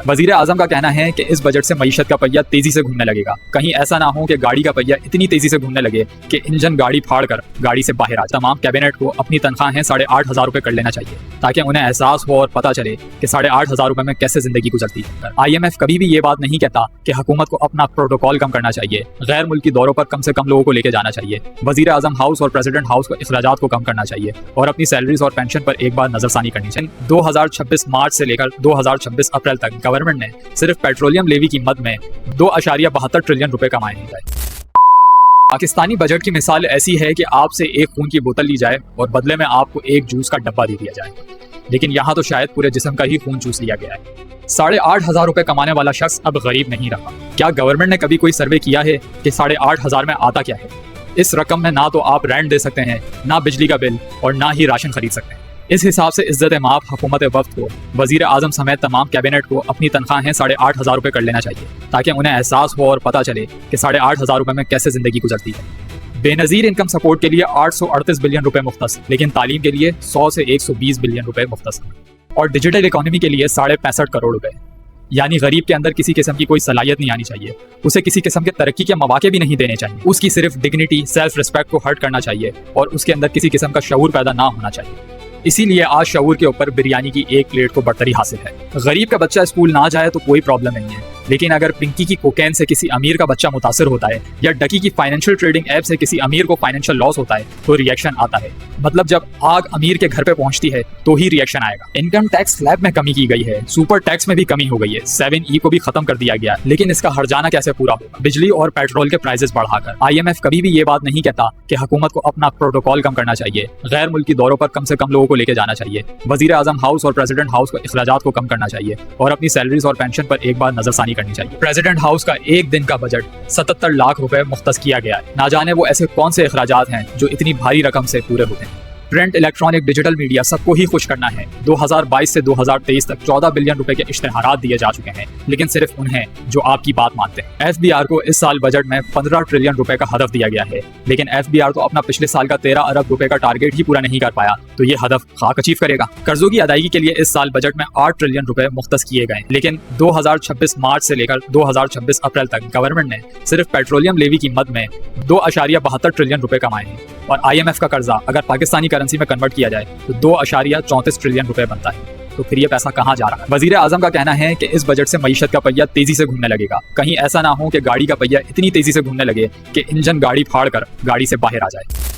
वजीर आजम का कहना है कि इस बजट से मईशत का पहिया तेजी से घूमने लगेगा। कहीं ऐसा ना हो कि गाड़ी का पहिया इतनी तेजी से घूमने लगे कि इंजन गाड़ी फाड़ कर गाड़ी से बाहर आ जाए। तमाम कैबिनेट को अपनी तनख्वाहें 8,500 रुपए कर लेना चाहिए ताकि उन्हें एहसास हो और पता चले कि 8,500 रुपए में कैसे जिंदगी गुजरती है। IMF कभी भी ये बात नहीं कहता कि हुकूमत को अपना प्रोटोकॉल कम करना चाहिए, गैर मुल्की दौरों पर कम से कम लोगों को लेकर जाना चाहिए, वजीर आजम हाउस और प्रेसिडेंट हाउस को अखराजात को कम करना चाहिए और अपनी सैलरीज और पेंशन पर एक बार नजरसानी करनी चाहिए। 2026 मार्च से लेकर 2026 अप्रैल तक गवर्नमेंट ने सिर्फ पेट्रोलियम लेवी की मद में 2.72 ट्रिलियन रुपए कमाए हैं। पाकिस्तानी बजट की मिसाल ऐसी है कि आपसे एक खून की बोतल ली जाए और बदले में आपको एक जूस का डब्बा दे दिया जाए, लेकिन यहाँ तो शायद पूरे जिस्म का ही खून चूस लिया गया है। 8,500 रुपए कमाने वाला शख्स अब गरीब नहीं रहा। क्या गवर्नमेंट ने कभी कोई सर्वे किया है कि 8,500 में आता क्या है? इस रकम में ना तो आप रेंट दे सकते हैं, ना बिजली का बिल और ना ही राशन खरीद सकते हैं। इस हिसाब से इज्जत माप हुकूमत वक्त को, वजीर आजम समेत तमाम कैबिनेट को अपनी तनख्वाहें 8,500 रुपए कर लेना चाहिए ताकि उन्हें एहसास हो और पता चले कि 8,500 रुपए में कैसे जिंदगी गुजरती है। बेनजीर इनकम सपोर्ट के लिए 838 बिलियन रुपए मुख्तस, लेकिन तालीम के लिए 100 से 120 बिलियन रुपए मुख्तस और डिजिटल इकोनॉमी के लिए 65.5 करोड़ रुपए। यानी गरीब के अंदर किसी किस्म की कोई सलाहियत नहीं आनी चाहिए, उसे किसी किस्म के तरक्की के मौके भी नहीं देने चाहिए, उसकी सिर्फ डिग्निटी सेल्फ रिस्पेक्ट को हर्ट करना चाहिए और उसके अंदर किसी किस्म का शऊर पैदा ना होना चाहिए। इसीलिए आज शऊर के ऊपर बिरयानी की एक प्लेट को बढ़तरी हासिल है। गरीब का बच्चा स्कूल ना जाए तो कोई प्रॉब्लम नहीं है, लेकिन अगर पिंकी की कोकेन से किसी अमीर का बच्चा मुतासिर होता है या डकी की फाइनेंशियल ट्रेडिंग ऐप से किसी अमीर को फाइनेंशियल लॉस होता है तो रिएक्शन आता है। मतलब जब आग अमीर के घर पे पहुंचती है तो ही रिएक्शन आएगा। इनकम टैक्स स्लैब में कमी की गई है, सुपर टैक्स में भी कमी हो गई है, 7E को भी खत्म कर दिया गया, लेकिन इसका हर्जाना कैसे पूरा होगा? बिजली और पेट्रोल के प्राइसेस बढ़ाकर। IMF कभी भी ये बात नहीं कहता कि हुकूमत को अपना प्रोटोकॉल कम करना चाहिए, गैर मुल्की दौरों पर कम से कम लोगों को लेकर जाना चाहिए, वजीर आजम हाउस और प्रेसिडेंट हाउस को अखराजात को कम करना चाहिए और अपनी सैलरीज और पेंशन पर एक बार नजरसानी करनी चाहिए। प्रेसिडेंट हाउस का एक दिन का बजट 77 लाख रुपए मुख्तस किया गया है। ना जाने वो ऐसे कौन से अखराजात हैं जो इतनी भारी रकम से पूरे होते हैं। प्रिंट, इलेक्ट्रॉनिक, डिजिटल मीडिया सबको ही खुश करना है। 2022 से 2023 तक 14 बिलियन रुपए के इश्तेहारात दिए जा चुके हैं, लेकिन सिर्फ उन्हें जो आपकी बात मानते हैं। FBR को इस साल बजट में 15 ट्रिलियन रुपए का हदफ दिया गया है, लेकिन FBR तो अपना पिछले साल का 13 अरब रुपए का टारगेट ही पूरा नहीं कर पाया, तो ये हदफ खाक अचीव करेगा। कर्जों की अदायगी के लिए इस साल बजट में 8 ट्रिलियन रुपए मुख्तस किए गए, लेकिन 2026 मार्च से लेकर 2026 अप्रैल तक गवर्नमेंट ने सिर्फ पेट्रोलियम लेवी की मद में 2.72 ट्रिलियन रुपए कमाए हैं और IMF का कर्जा अगर पाकिस्तानी करेंसी में कन्वर्ट किया जाए तो 2.34 ट्रिलियन रुपए बनता है। तो फिर ये पैसा कहाँ जा रहा है? वजीर आजम का कहना है कि इस बजट से मईशत का पहिया तेजी से घूमने लगेगा। कहीं ऐसा ना हो कि गाड़ी का पहिया इतनी तेजी से घूमने लगे कि इंजन गाड़ी फाड़ कर गाड़ी से बाहर आ जाए।